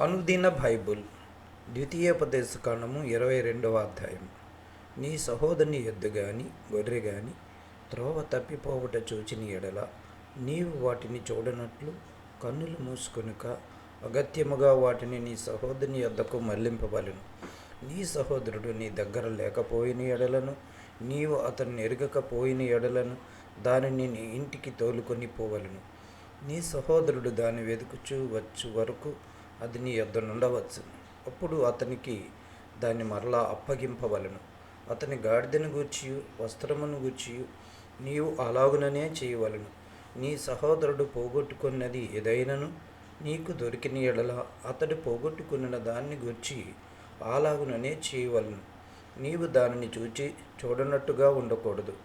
అనుదిన బైబుల్ ద్వితీయోపదేశకాండము 22వ అధ్యాయం. నీ సహోదరుని ఎద్దు గాని గొర్రె గాని త్రోవ తప్పిపోవుట చూచిన ఎడల నీవు వాటిని చూడనట్లు కన్నులు మూసుకొనుక అగత్యముగా వాటిని నీ సహోదరుని యొద్దకు మళ్లింపవలెను. నీ సహోదరుడు నీ దగ్గర లేకపోయిన ఎడలను, నీవు అతన్ని ఎరగకపోయిన ఎడలను దానిని నీ ఇంటికి తోలుకొని పోవలను. నీ సహోదరుడు దాన్ని వెతుకుచూ వచ్చు వరకు అది నీ యొద్ద నుండవచ్చు. అప్పుడు అతనికి దాన్ని మరలా అప్పగింపవలను. అతని గాడిదను గూర్చియు వస్త్రమును గూర్చియు నీవు అలాగుననే చేయవలను. నీ సహోదరుడు పోగొట్టుకున్నది ఏదైనను నీకు దొరికిన ఎడల అతడు పోగొట్టుకున్న దాన్ని గూర్చి అలాగుననే చేయవలను. నీవు దానిని చూడనట్టుగా ఉండకూడదు.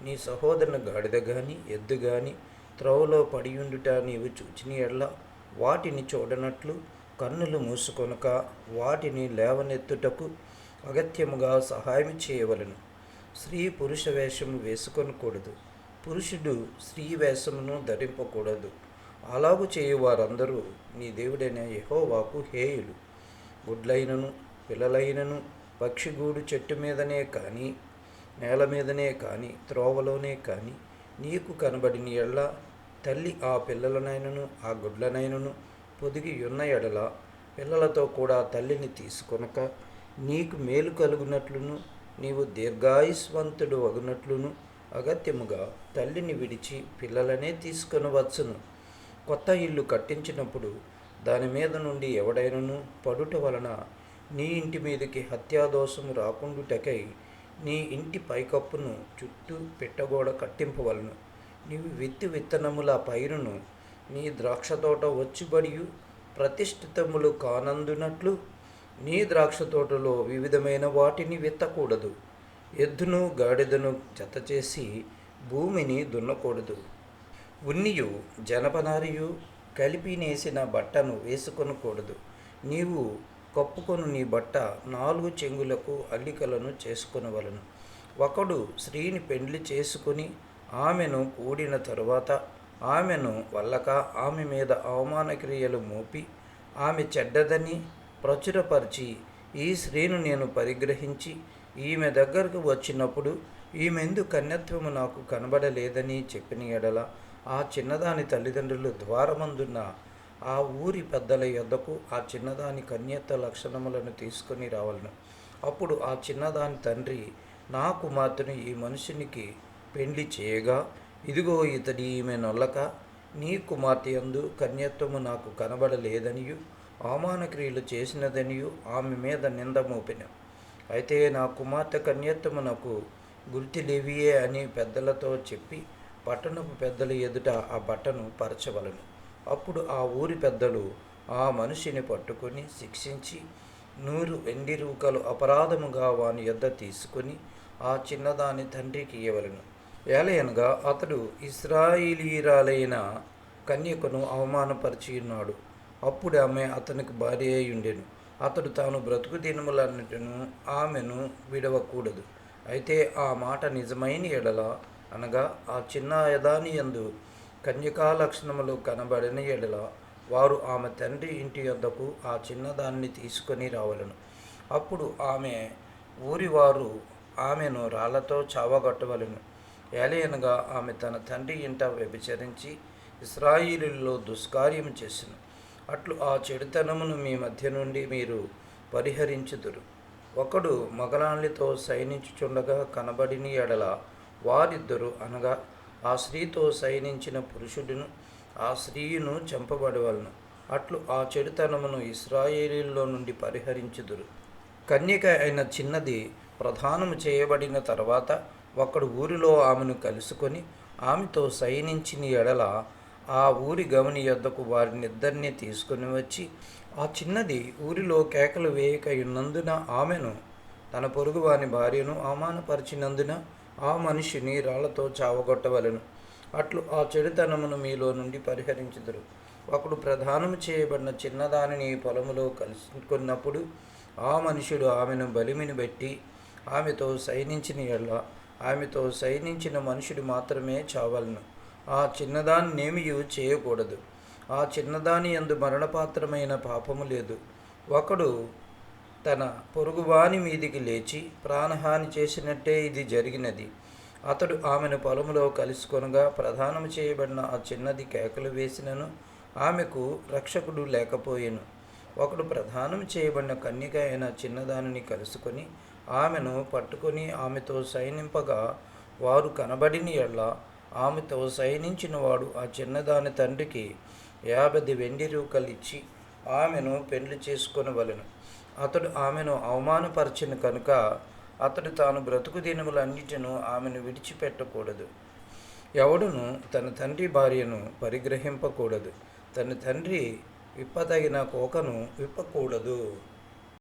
నీ సహోదరుని గాడిద గాని ఎద్దు గాని త్రోవలో పడియుండుట నీవు చూచిన ఎడల వాటిని చూడనట్లు కన్నులు మూసుకొనక వాటిని లేవనెత్తుటకు అగత్యముగా సహాయం చేయవలను. స్త్రీ పురుష వేషము వేసుకొనకూడదు, పురుషుడు స్త్రీ వేషమును ధరింపకూడదు. అలాగు చేయువారందరూ నీ దేవుడైన యెహోవాకు హేయులు. గుడ్లైనను పిల్లలైనను పక్షిగూడు చెట్టు మీదనే కానీ నేల మీదనే కానీ త్రోవలోనే కానీ నీకు కనబడిన ఎడల తల్లి ఆ పిల్లలనైనను ఆ గుడ్లనైనను పొదిగి ఉన్న ఎడల పిల్లలతో కూడా తల్లిని తీసుకొనక నీకు మేలు కలుగునట్లును నీవు దీర్ఘాయుష్వంతుడు అగునట్లును అగత్యముగా తల్లిని విడిచి పిల్లలనే తీసుకొనవచ్చును. కొత్త ఇల్లు కట్టించినప్పుడు దాని మీద నుండి ఎవడైనను పడుట వలన నీ ఇంటి మీదకి హత్యాదోషము రాకుండుటకై నీ ఇంటి పైకప్పును చుట్టూ పెట్టగోడ కట్టింపవలను. నీవు విత్తనముల పైరును నీ ద్రాక్షతోట వచ్చుబడియు ప్రతిష్ఠితములు కానందునట్లు నీ ద్రాక్షతోటలో వివిధమైన వాటిని విత్తకూడదు. ఎద్దును గాడిదను జతచేసి భూమిని దున్నకూడదు. ఉన్నియు జనపనారియు కలిపి నేసిన బట్టను వేసుకొనకూడదు. నీవు కప్పుకొను నీ బట్ట 4 చెంగులకు అల్లికలను చేసుకొనవలను. ఒకడు స్త్రీని పెండ్లి చేసుకుని ఆమెను కూడిన తరువాత ఆమెను వల్లక ఆమె మీద అవమాన క్రియలు మోపి ఆమె చెడ్డదని ప్రచురపరిచి ఈ స్త్రీను నేను పరిగ్రహించి ఈమె దగ్గరకు వచ్చినప్పుడు ఈమెందు కన్యత్వము నాకు కనబడలేదని చెప్పిన ఎడల ఆ చిన్నదాని తల్లిదండ్రులు ద్వారమందున్న ఆ ఊరి పెద్దల యొద్దకు ఆ చిన్నదాని కన్యత్వ లక్షణములను తీసుకొని రావాలను. అప్పుడు ఆ చిన్నదాని తండ్రి నా కుమార్తెను ఈ మనుషునికి పెండ్లి చేయగా ఇదిగో ఇతడి ఈమె నొల్లక నీ కుమార్తె యందు కన్యత్వము నాకు కనబడలేదనియు అవమాన క్రియలు చేసినదనియు ఆమె మీద నింద మోపిన. అయితే నా కుమార్తె కన్యత్వము నాకు గుర్తులేవియే అని పెద్దలతో చెప్పి పట్టణపు పెద్దల ఎదుట ఆ బట్టను పరచవలను. అప్పుడు ఆ ఊరి పెద్దలు ఆ మనిషిని పట్టుకొని శిక్షించి 100 వెండి రూకలు అపరాధముగా వాని యొద్ద తీసుకొని ఆ చిన్నదాని తండ్రికి ఇవ్వవలను. ఏలయనగా అతడు ఇశ్రాయేలీయురాలైన కన్యకను అవమానపరిచి ఉన్నాడు. అప్పుడు ఆమె అతనికి భార్య అయి ఉండెను. అతడు తాను బ్రతుకు దినములన్నిటిను ఆమెను విడవకూడదు. అయితే ఆ మాట నిజమైన ఎడల అనగా ఆ చిన్న యదాని యందు కన్యకా లక్షణములు కనబడిన ఎడల వారు ఆమె తండ్రి ఇంటి యొద్దకు ఆ చిన్నదాన్ని తీసుకొని రావలను. అప్పుడు ఆమె ఊరివారు ఆమెను రాళ్లతో చావగొట్టవలను. ఏలయనగా ఆమె తన తండ్రి ఇంట వ్యభిచరించి ఇశ్రాయేలులో దుష్కార్యము చేసెను. అట్లు ఆ చెడుతనమును మీ మధ్య నుండి మీరు పరిహరించుదురు. ఒకడు మగలాండ్లితో శయనించుచుండగా కనబడిన ఎడల వారిద్దరు అనగా ఆ స్త్రీతో శయనించిన పురుషుడును ఆ స్త్రీయును చంపబడవలను. అట్లు ఆ చెడుతనమును ఇశ్రాయేలీలో నుండి పరిహరించుదురు. కన్యక అయిన చిన్నది ప్రదానము చేయబడిన తర్వాత ఒకడు ఊరిలో ఆమెను కలుసుకొని ఆమెతో శయనించిన ఎడల ఆ ఊరి గమని యొద్దకు వారినిద్దరినీ తీసుకొని వచ్చి ఆ చిన్నది ఊరిలో కేకలు వేయకయున్నందున ఆమెను తన పొరుగు వాని భార్యను అవమానపరిచినందున ఆ మనిషిని రాళ్లతో చావగొట్టవలను. అట్లు ఆ చెడుతనమును మీలో నుండి పరిహరించుదురు. ఒకడు ప్రదానము చేయబడిన చిన్నదానిని పొలములో కలుసుకున్నప్పుడు ఆ మనుషుడు ఆమెను బలిమిని బట్టి ఆమెతో శయనించిన ఎడల ఆమెతో శయనించిన మనుషుడు మాత్రమే చావలను. ఆ చిన్నదాన్నేమియూ చేయకూడదు. ఆ చిన్నదాని యందు మరణపాత్రమైన పాపము లేదు. ఒకడు తన పొరుగువాని మీదికి లేచి ప్రాణహాని చేసినట్టే ఇది జరిగినది. అతడు ఆమెను పొలములో కలుసుకొనగా ప్రదానము చేయబడిన ఆ చిన్నది కేకలు వేసినను ఆమెకు రక్షకుడు లేకపోయెను. ఒకడు ప్రదానం చేయబడిన కన్యక అయిన చిన్నదానిని కలుసుకొని ఆమెను పట్టుకొని ఆమెతో శయనింపగా వారు కనబడిన ఎడల ఆమెతో శయనించిన వాడు ఆ చిన్నదాని తండ్రికి 50 వెండి రూకలు ఇచ్చి ఆమెను పెండ్లి చేసుకొనవలెను. అతడు ఆమెను అవమానపరచిన కనుక అతడు తాను బ్రతుకు దినములన్నిటిను ఆమెను విడిచిపెట్టకూడదు. ఎవడును తన తండ్రి భార్యను పరిగ్రహింపకూడదు, తన తండ్రి విప్పదగిన కోకను విప్పకూడదు.